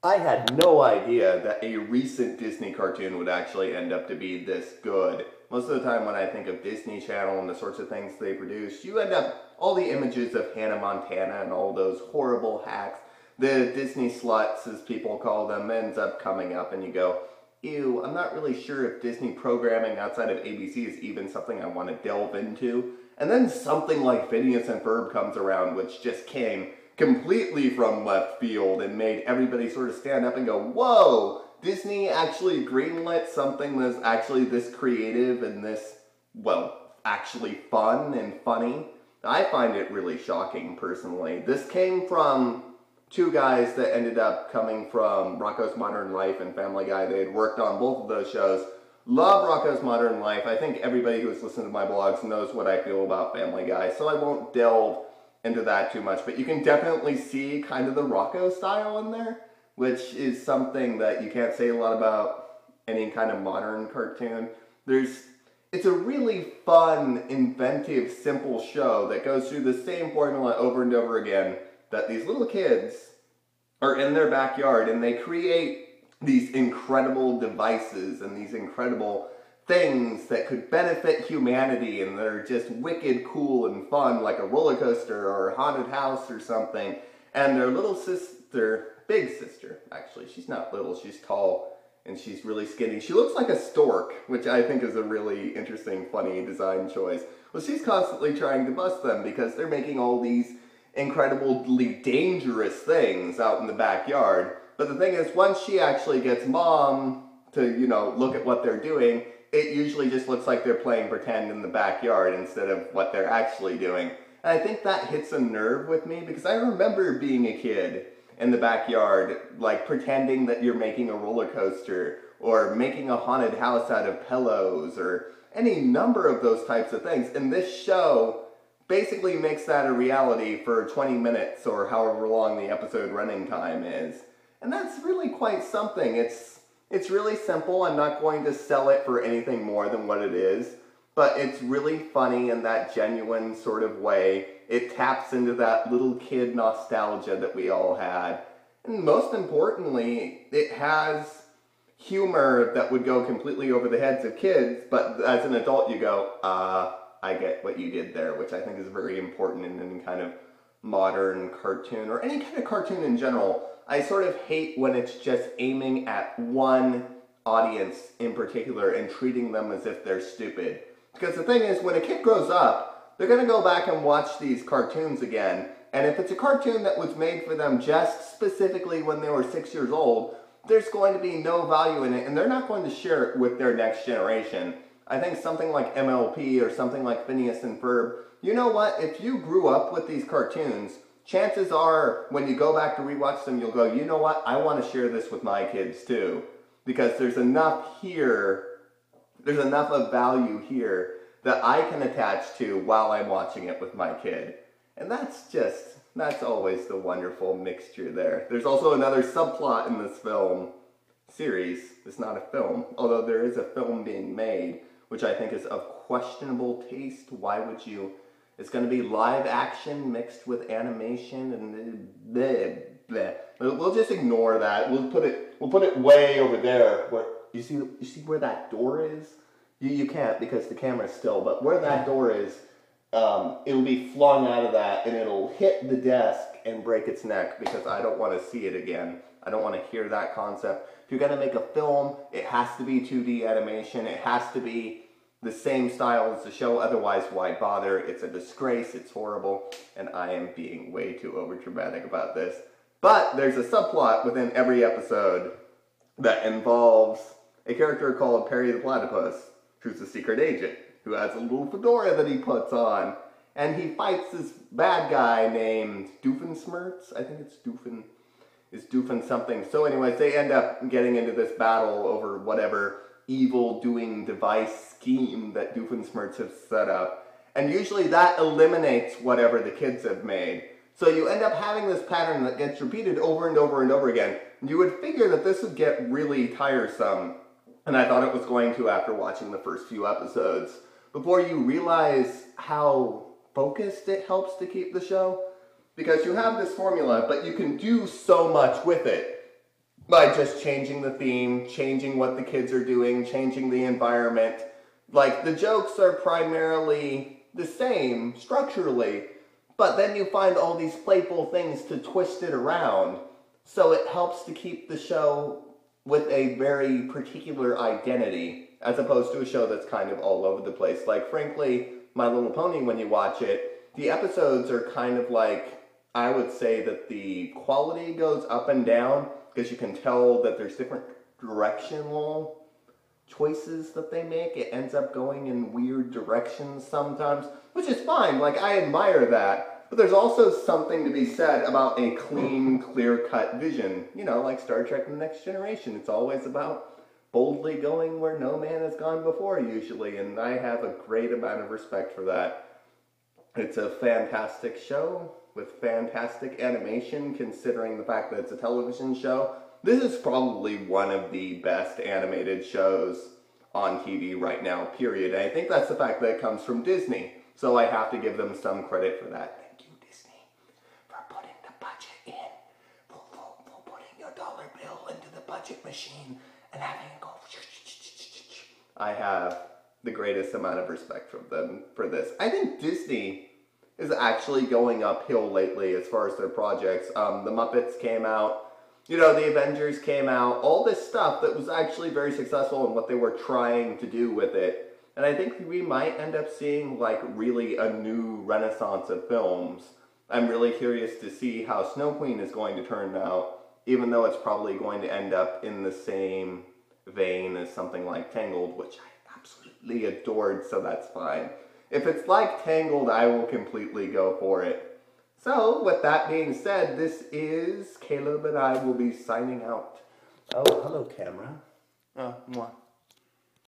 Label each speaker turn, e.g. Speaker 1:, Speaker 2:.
Speaker 1: I had no idea that a recent Disney cartoon would actually end up to be this good. Most of the time when I think of Disney Channel and the sorts of things they produce, you end up, all the images of Hannah Montana and all those horrible hacks, the Disney sluts as people call them, ends up coming up and you go, ew, I'm not really sure if Disney programming outside of ABC is even something I want to delve into. And then something like Phineas and Ferb comes around, which just came completely from left field and made everybody sort of stand up and go, whoa, Disney actually greenlit something that's actually this creative and this, well, actually fun and funny. I find it really shocking, personally. This came from two guys that ended up coming from Rocko's Modern Life and Family Guy. They had worked on both of those shows. Love Rocko's Modern Life. I think everybody who has listened to my blogs knows what I feel about Family Guy, so I won't delve into that too much, but you can definitely see kind of the Rocco style in there, which is something that you can't say a lot about any kind of modern cartoon. It's a really fun, inventive, simple show that goes through the same formula over and over again, that these little kids are in their backyard and they create these incredible devices and these incredible things that could benefit humanity and they're just wicked cool and fun, like a roller coaster or a haunted house or something. And their little sister, big sister actually, she's not little, she's tall and she's really skinny. She looks like a stork, which I think is a really interesting, funny design choice. Well, she's constantly trying to bust them because they're making all these incredibly dangerous things out in the backyard. But the thing is, once she actually gets mom to, look at what they're doing, it usually just looks like they're playing pretend in the backyard instead of what they're actually doing. And I think that hits a nerve with me because I remember being a kid in the backyard, like pretending that you're making a roller coaster or making a haunted house out of pillows or any number of those types of things. And this show basically makes that a reality for 20 minutes or however long the episode running time is. And that's really quite something. It's really simple. I'm not going to sell it for anything more than what it is, but it's really funny in that genuine sort of way. It taps into that little kid nostalgia that we all had. And most importantly, it has humor that would go completely over the heads of kids, but as an adult you go, I get what you did there, which I think is very important in any kind of modern cartoon or any kind of cartoon in general. I sort of hate when it's just aiming at one audience in particular and treating them as if they're stupid. Because the thing is, when a kid grows up, they're going to go back and watch these cartoons again, and if it's a cartoon that was made for them just specifically when they were 6 years old, there's going to be no value in it, and they're not going to share it with their next generation. I think something like MLP or something like Phineas and Ferb, you know what, if you grew up with these cartoons, chances are, when you go back to rewatch them, you'll go, you know what, I want to share this with my kids too. Because there's enough here, there's enough of value here that I can attach to while I'm watching it with my kid. And that's always the wonderful mixture there. There's also another subplot in this film series. It's not a film, although there is a film being made, which I think is of questionable taste. Why would you? It's going to be live action mixed with animation and bleh, bleh. We'll just ignore that. We'll put it way over there. Where you see where that door is? You can't because the camera's still, but where that door is, it'll be flung out of that and it'll hit the desk and break its neck because I don't want to see it again. I don't want to hear that concept. If you're going to make a film, it has to be 2D animation. It has to be the same style as the show, otherwise why bother? It's a disgrace, it's horrible, and I am being way too overdramatic about this. But there's a subplot within every episode that involves a character called Perry the Platypus, who's a secret agent, who has a little fedora that he puts on, and he fights this bad guy named Doofenshmirtz. I think it's Doofen something. So anyways, they end up getting into this battle over whatever evil-doing device scheme that Doofenshmirtz have set up. And usually that eliminates whatever the kids have made. So you end up having this pattern that gets repeated over and over and over again. You would figure that this would get really tiresome, and I thought it was going to after watching the first few episodes, before you realize how focused it helps to keep the show. Because you have this formula, but you can do so much with it. by just changing the theme, changing what the kids are doing, changing the environment. Like, the jokes are primarily the same structurally, but then you find all these playful things to twist it around. So it helps to keep the show with a very particular identity, as opposed to a show that's kind of all over the place. Like, frankly, My Little Pony, when you watch it, the episodes are kind of like, I would say that the quality goes up and down, because you can tell that there's different directional choices that they make. It ends up going in weird directions sometimes, which is fine. Like, I admire that. But there's also something to be said about a clean, clear-cut vision. You know, like Star Trek The Next Generation. It's always about boldly going where no man has gone before, usually, and I have a great amount of respect for that. It's a fantastic show with fantastic animation, considering the fact that it's a television show. This is probably one of the best animated shows on TV right now, period. And I think that's the fact that it comes from Disney. So I have to give them some credit for that. Thank you, Disney, for putting the budget in. For putting your dollar bill into the budget machine and having it go. I have the greatest amount of respect from them for this. I think Disney is actually going uphill lately as far as their projects. The Muppets came out, you know, the Avengers came out, all this stuff that was actually very successful in what they were trying to do with it. And I think we might end up seeing, like, really a new renaissance of films. I'm really curious to see how Snow Queen is going to turn out, even though it's probably going to end up in the same vein as something like Tangled, which I absolutely adored, so that's fine. If it's like Tangled, I will completely go for it. So, with that being said, this is Caleb and I will be signing out. Oh, hello, camera. Oh, mwah.